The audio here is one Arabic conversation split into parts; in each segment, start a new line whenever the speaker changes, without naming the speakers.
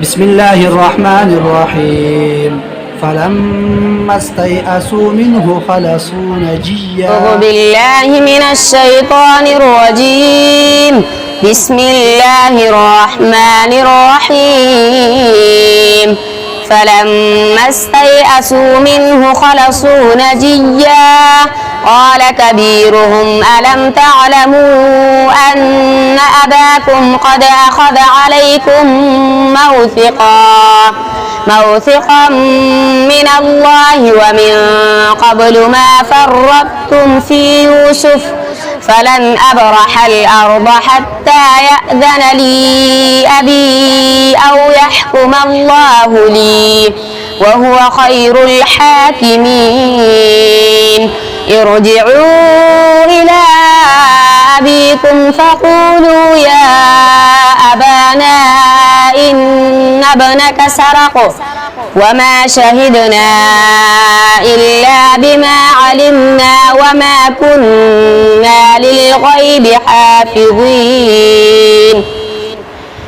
بسم الله الرحمن الرحيم فلما استيئسوا منه خلصوا نجيا
أعوذ بالله من الشيطان الرجيم بسم الله الرحمن الرحيم فلما استيئسوا منه خلصوا نجيا قال كبيرهم ألم تعلموا أن أباكم قد أخذ عليكم موثقا من الله ومن قبل ما فرطتم في يوسف فلن أبرح الأرض حتى يأذن لي أبي أو يحكم الله لي وهو خير الحاكمين ارجعوا إلى أبيكم فقولوا يا أبانا إن ابنك سرق وما شهدنا إلا بما علمنا وما كنا للغيب حافظين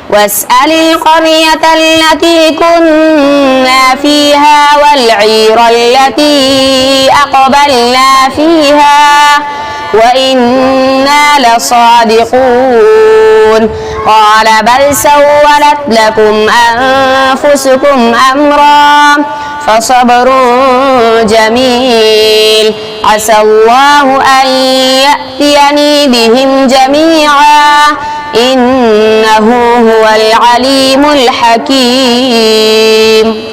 واسأل القرية التي كنا فيها والعير التي أقبلنا فيها وإنا لصادقون قال بل سولت لكم أنفسكم أمرا فصبر جميل عسى الله أن يأتيني بهم جميعا إنه هو العليم الحكيم.